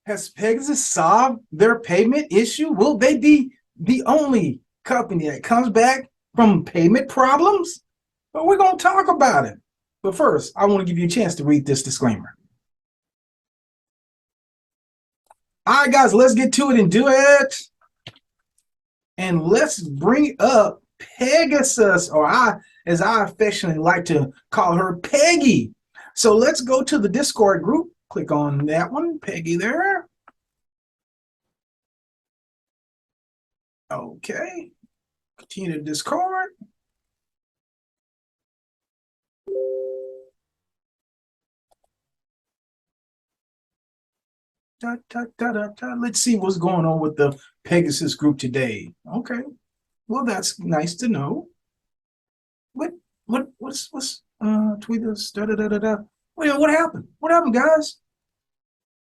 Has Pegasus solved their payment issue? Will they be the only company that comes back from payment problems? But we're going to talk about it. But first, I want to give you a chance to read this disclaimer. All right, guys, let's get to it and do it. And let's bring up Pegasus, or as I affectionately like to call her, Peggy. So let's go to the Discord group. Click on that one, Peggy there. Okay. Continue to Discord. Let's see what's going on with the Pegasus group today. Okay. Well, that's nice to know. What's tweet us? Wait, what happened? What happened, guys?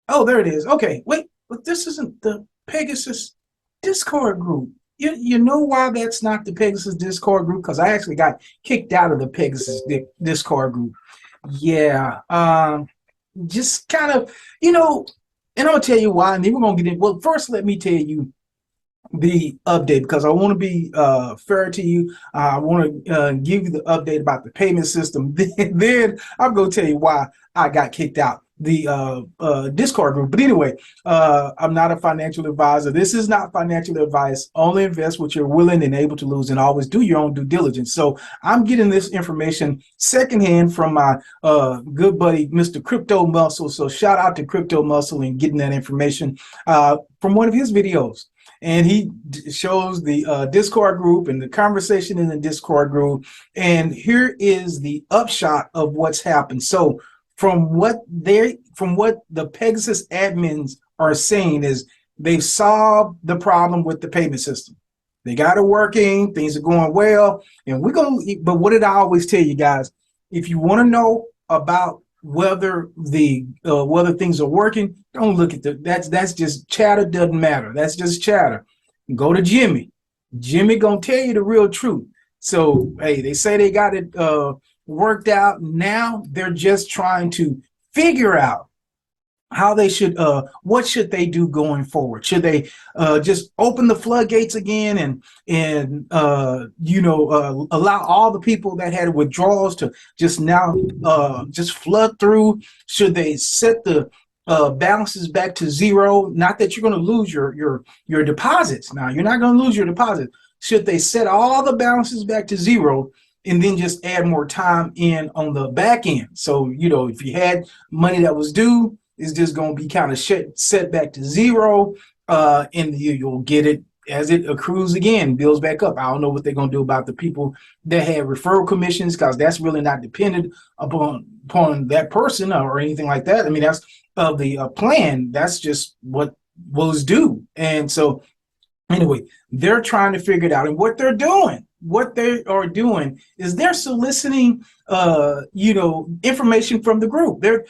Oh, there it is. Okay, wait, but this isn't the Pegasus Discord group. You know why that's not the Pegasus Discord group? Because I actually got kicked out of the Pegasus Discord group. Yeah, just kind of, and I'm gonna tell you why, and then we're gonna get in. Well, first, let me tell you the update, because I want to be fair to you. I want to give you the update about the payment system. Then I'm going to tell you why I got kicked out the Discord group. But anyway, I'm not a financial advisor. This is not financial advice. Only invest what you're willing and able to lose, and always do your own due diligence. So I'm getting this information secondhand from my good buddy, Mr. Crypto Muscle. So shout out to Crypto Muscle and getting that information from one of his videos. And he shows the Discord group and the conversation in the Discord group. And here is the upshot of what's happened. So from what the Pegasus admins are saying is they've solved the problem with the payment system. They got it working. Things are going well. And but what did I always tell you guys? If you want to know about whether things are working, don't look at that's just chatter. Doesn't matter. That's just chatter. Go to Jimmy. Jimmy gonna tell you the real truth. So hey, they say they got it worked out. Now they're just trying to figure out how they should what should they do going forward. Should they just open the floodgates again and allow all the people that had withdrawals to just now just flood through? Should they set the balances back to zero? Not that you're going to lose your deposits. Now you're not going to lose your deposits. Should they set all the balances back to zero and then just add more time in on the back end? So if you had money that was due, it's just going to be kind of set back to zero, and you'll get it as it accrues again, builds back up. I don't know what they're going to do about the people that had referral commissions, because that's really not dependent upon that person or anything like that. I mean, that's of the plan. That's just what was due. And so anyway, they're trying to figure it out. And what they are doing is they're soliciting information from the group. They're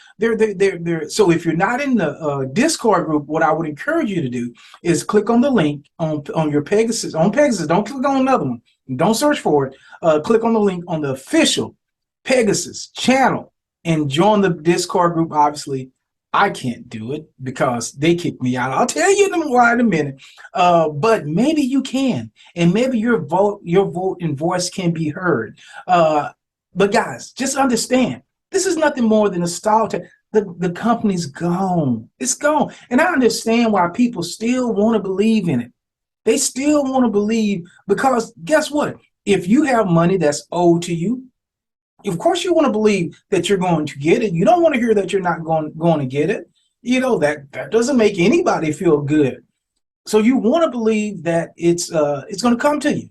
so if you're not in the Discord group, what I would encourage you to do is click on the link on your Pegasus. On Pegasus, don't click on another one. Don't search for it. Click on the link on the official Pegasus channel and join the Discord group. Obviously, I can't do it because they kicked me out. I'll tell you why in a minute. But maybe you can, and maybe your vote and voice can be heard. But guys, just understand, this is nothing more than a stall. The company's gone. It's gone. And I understand why people still want to believe in it. They still want to believe, because guess what? If you have money that's owed to you, of course you want to believe that you're going to get it. You don't want to hear that you're not going to get it. That doesn't make anybody feel good. So you want to believe that it's going to come to you.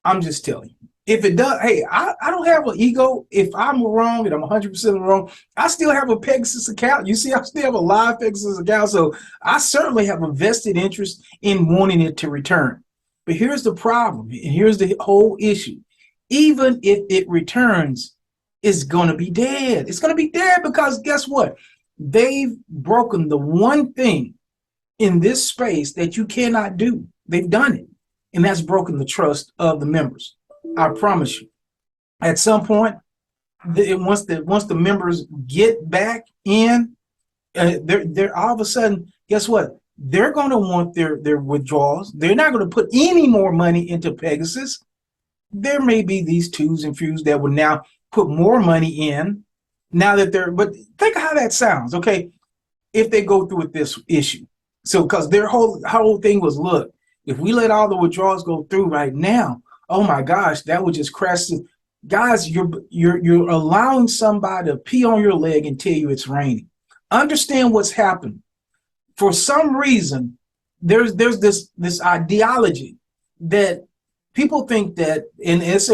I'm just telling you. If it does, hey, I don't have an ego. If I'm wrong and I'm 100% wrong, I still have a Pegasus account. You see, I still have a live Pegasus account. So I certainly have a vested interest in wanting it to return. But here's the problem, and here's the whole issue. Even if it returns, it's going to be dead. It's going to be dead because guess what? They've broken the one thing in this space that you cannot do. They've done it, and that's broken the trust of the members. I promise you. At some point, once the members get back in, they're all of a sudden, guess what? They're going to want their withdrawals. They're not going to put any more money into Pegasus. There may be these twos and fews that would now put more money in now that they're, but think of how that sounds, okay? If they go through with this issue. So, because their whole thing was, look, if we let all the withdrawals go through right now, oh my gosh, that would just crash. Guys, you're allowing somebody to pee on your leg and tell you it's raining. Understand what's happened. For some reason, there's this ideology that people think that, and it's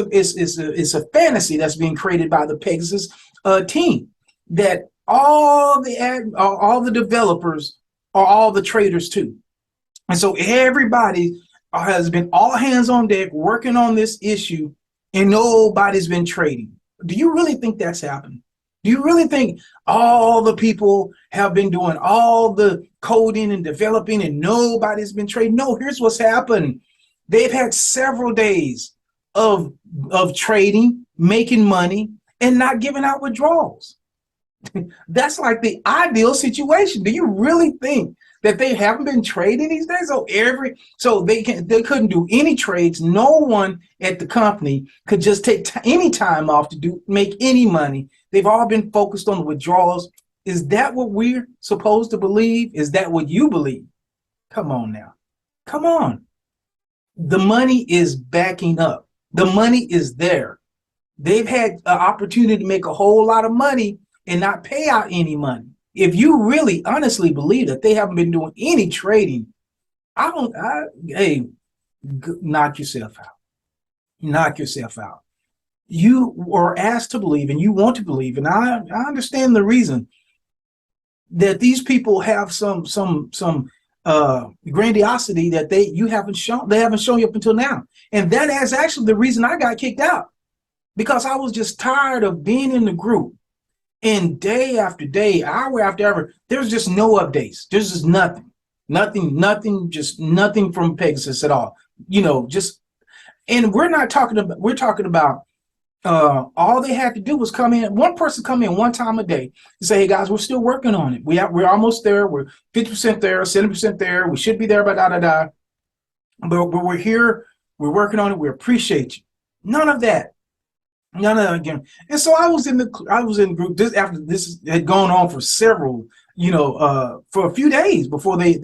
a fantasy that's being created by the Pegasus team, that all the developers are all the traders too, and so everybody has been all hands on deck working on this issue, and nobody's been trading. Do you really think that's happened? Do you really think all the people have been doing all the coding and developing and nobody's been trading? No, here's what's happened. They've had several days of trading, making money, and not giving out withdrawals. That's like the ideal situation. Do you really think that they haven't been trading these days? So they couldn't do any trades. No one at the company could just take any time off to make any money. They've all been focused on the withdrawals. Is that what we're supposed to believe? Is that what you believe? Come on now. Come on. The money is backing up. The money is there. They've had an opportunity to make a whole lot of money and not pay out any money. If you really honestly believe that they haven't been doing any trading, hey, knock yourself out. Knock yourself out. You were asked to believe, and you want to believe, and I understand the reason that these people have some grandiosity that they haven't shown you up until now. And that is actually the reason I got kicked out, because I was just tired of being in the group. And day after day, hour after hour, there's just no updates. There's just just nothing from Pegasus at all. And we're talking about all they had to do was come in. One person come in one time a day and say, hey guys, we're still working on it. We're almost there. We're 50% there, 70% there. We should be there by da. But we're here. We're working on it. We appreciate you. None of that. None of that again. And so I was in the group after this had gone on for several, for a few days before they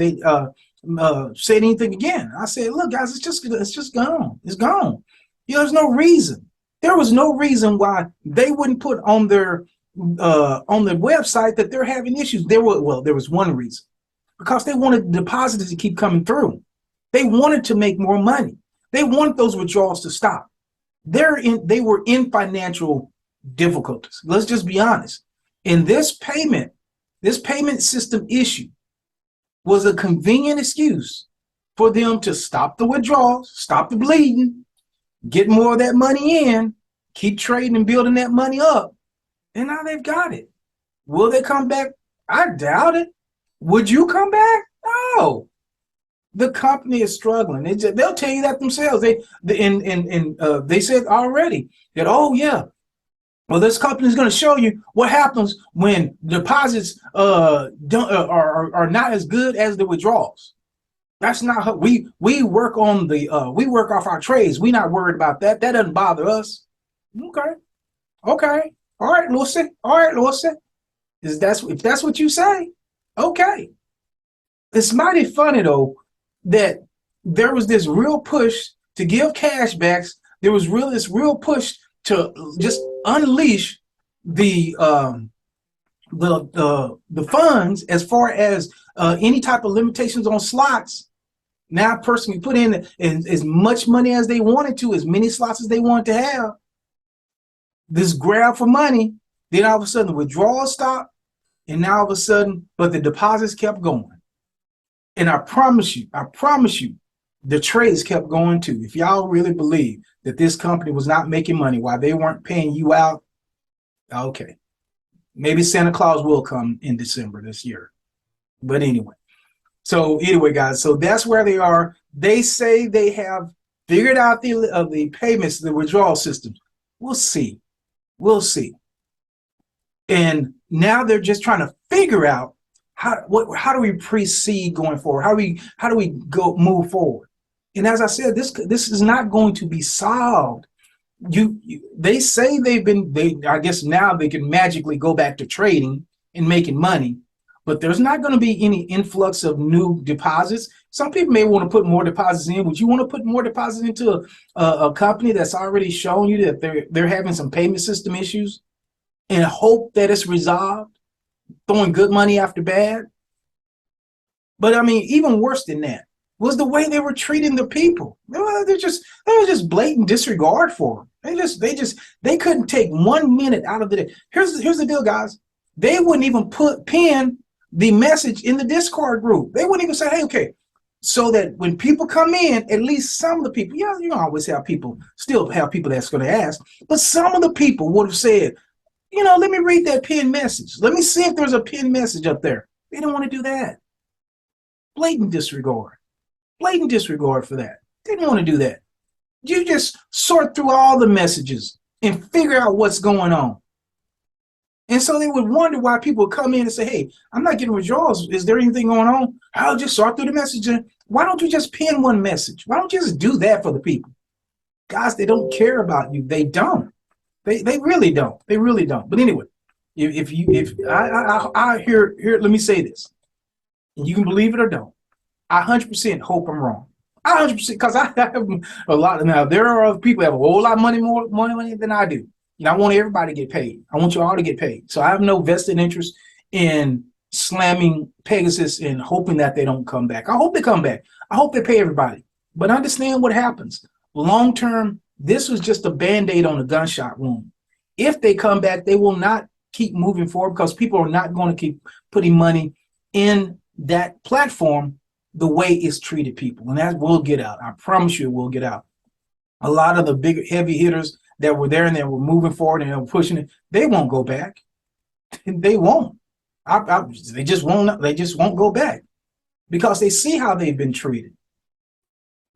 said anything again. I said, look, guys, it's just gone. It's gone. There's no reason. There was no reason why they wouldn't put on their website that they're having issues. There was one reason, because they wanted depositors to keep coming through. They wanted to make more money. They wanted those withdrawals to stop. They were in financial difficulties. Let's just be honest. And this payment system issue was a convenient excuse for them to stop the withdrawals, stop the bleeding, get more of that money in, keep trading and building that money up. And now they've got it. Will they come back? I doubt it. Would you come back? No. The company is struggling. They'll tell you that themselves. They said already that, oh yeah, well, this company is going to show you what happens when deposits are not as good as the withdrawals. That's not how we work on we work off our trades. We're not worried about that. That doesn't bother us. Okay. All right, Lucy. If that's what you say, okay. It's mighty funny though that there was this real push to give cashbacks. There was this real push to just unleash the funds as far as any type of limitations on slots. Now a person can put in as much money as they wanted to, as many slots as they wanted to have. This grab for money, then all of a sudden the withdrawals stopped, and now all of a sudden, but the deposits kept going. And I promise you, the trades kept going too. If y'all really believe that this company was not making money while they weren't paying you out, okay. Maybe Santa Claus will come in December this year. But anyway, guys, so that's where they are. They say they have figured out the payments, the withdrawal systems. We'll see. And now they're just trying to figure out how do we proceed going forward? How do we go move forward? And as I said, this is not going to be solved. They say they I guess now they can magically go back to trading and making money, but there's not going to be any influx of new deposits. Some people may want to put more deposits in. Would you want to put more deposits into a company that's already shown you that they're having some payment system issues and hope that it's resolved, throwing good money after bad? But I mean, even worse than that was the way they were treating the people. There was just blatant disregard for them. They couldn't take 1 minute out of the day. Here's the deal, guys. They wouldn't even pin the message in the Discord group. They wouldn't even say, hey, okay, so that when people come in, at least some of the people, yeah, you don't always have people, still have people that's going to ask, but some of the people would have said, let me read that pinned message. Let me see if there's a pinned message up there. They don't want to do that. Blatant disregard for that. They didn't want to do that. You just sort through all the messages and figure out what's going on. And so they would wonder why people would come in and say, hey, I'm not getting withdrawals. Is there anything going on? I'll just sort through the messages. Why don't you just pin one message? Why don't you just do that for the people? Guys, they don't care about you. They don't. They really don't. They really don't. But anyway, if I hear, let me say this, and you can believe it or don't. I 100% hope I'm wrong. I 100%, because I have a lot. Now, there are other people that have a whole lot of more money than I do. I want everybody to get paid. I want you all to get paid. So I have no vested interest in slamming Pegasus and hoping that they don't come back. I hope they come back. I hope they pay everybody. But understand what happens. Long term, this was just a Band-Aid on a gunshot wound. If they come back, they will not keep moving forward because people are not going to keep putting money in that platform the way it's treated people. And that will get out. I promise you it will get out. A lot of the big heavy hitters that were there and they were moving forward and they were pushing it, they won't go back. They won't. They just won't go back because they see how they've been treated.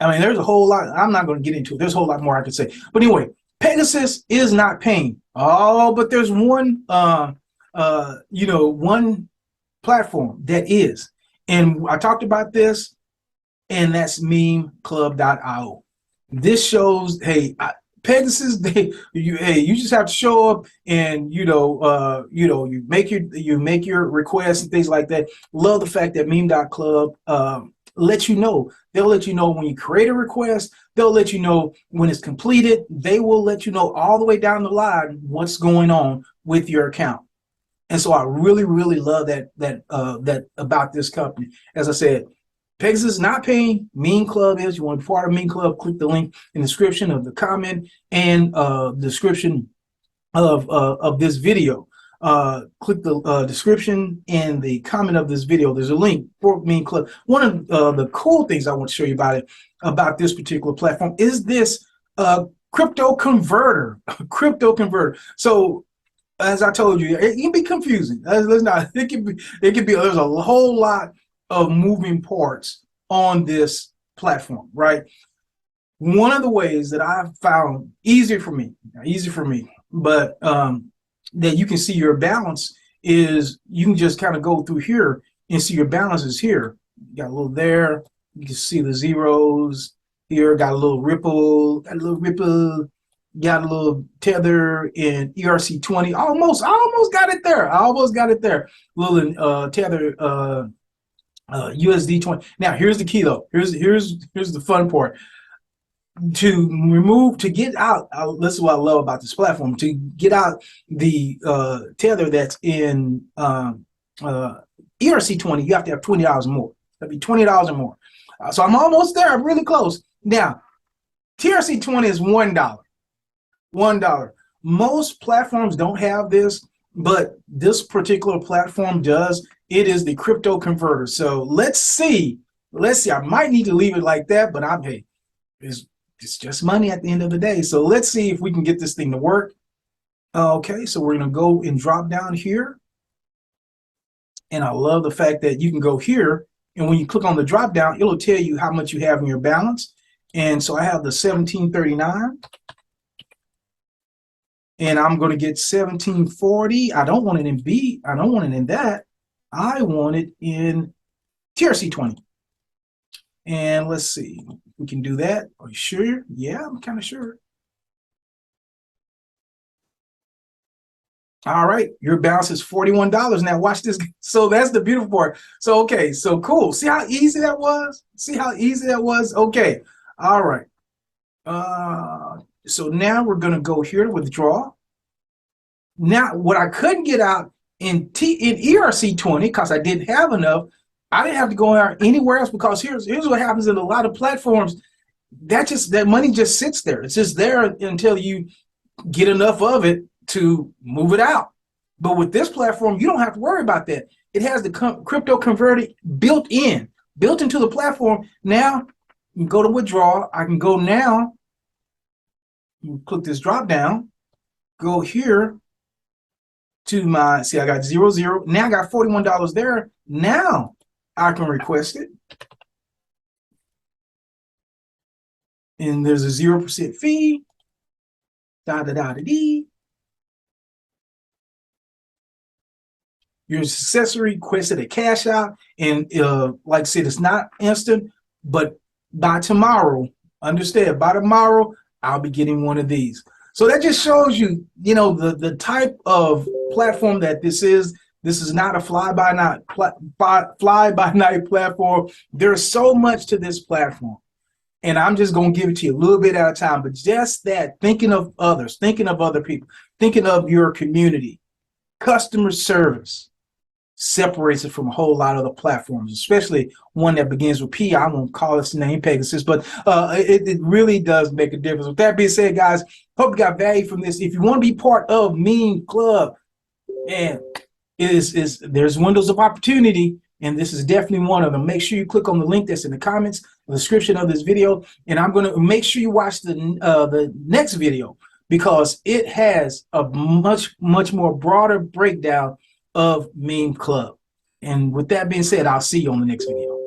I mean, there's a whole lot. I'm not going to get into it. There's a whole lot more I could say. But anyway, Pegasus is not paying. Oh, but there's one one platform that is. And I talked about this, and that's memeclub.io. This shows, hey, Pegasus, you just have to show up and you make your requests and things like that. Love the fact that meme.club lets you know. They'll let you know when you create a request. They'll let you know when it's completed. They will let you know all the way down the line what's going on with your account. And so I really, really love that about this company. As I said, Pegasus is not paying. Meme Club is. You want to be part of Meme Club, click the link in the description of the comment and description of this video. Click the description and the comment of this video. There's a link for Meme Club. One of the cool things I want to show you about this particular platform is this crypto converter. So as I told you, it can be confusing. It can be. There's a whole lot of moving parts on this platform, right? One of the ways that I've found easier for me, but that you can see your balance is you can just kind of go through here and see your balances here. You got a little there. You can see the zeros here. Got a little ripple. Got a little tether in ERC20. Almost got it there. Little tether USD20. Now here's the key though. Here's the fun part. To get out, this is what I love about this platform. To get out the tether that's in ERC20, you have to have $20 more. That'd be $20 or more. So I'm almost there. I'm really close. Now, TRC20 is $1. $1. Most platforms don't have this, but this particular platform does. It is the crypto converter. So let's see. I might need to leave it like that, but it's just money at the end of the day. So let's see if we can get this thing to work. Okay, so we're going to go and drop down here. And I love the fact that you can go here, and when you click on the drop down, it'll tell you how much you have in your balance. And so I have the 1739. And I'm going to get 1740. I don't want it in B. I don't want it in that. I want it in TRC20. And let's see, we can do that. Are you sure? Yeah, I'm kind of sure. All right, your balance is $41. Now watch this. So that's the beautiful part. So, okay, so cool. See how easy that was? See how easy that was? Okay, all right. So now we're gonna go here to withdraw. Now, what I couldn't get out in ERC20, because I didn't have enough, I didn't have to go out anywhere else, because here's what happens in a lot of platforms. That money just sits there. It's just there until you get enough of it to move it out. But with this platform, you don't have to worry about that. It has the crypto converter built into the platform. Now you can go to withdraw. I can go now. You click this drop down, go here to my, see, I got 0, now I got $41 there. Now I can request it, and there's a 0% fee, da-da-da-da-dee. Your successor requested a cash out, and like I said, it's not instant, but by tomorrow, understand, by tomorrow, I'll be getting one of these. So that just shows you, the type of platform that this is. This is not a fly-by-night platform. There's so much to this platform, and I'm just going to give it to you a little bit at a time. But just that, thinking of others, thinking of other people, thinking of your community, customer service, separates it from a whole lot of other platforms, especially one that begins with P. I won't call its name Pegasus, but it really does make a difference. With that being said, guys, hope you got value from this. If you want to be part of Meme Club, and there's windows of opportunity, and this is definitely one of them. Make sure you click on the link that's in the comments, the description of this video, and I'm going to make sure you watch the next video, because it has a much more broader breakdown of Meme Club. And with that being said, I'll see you on the next video.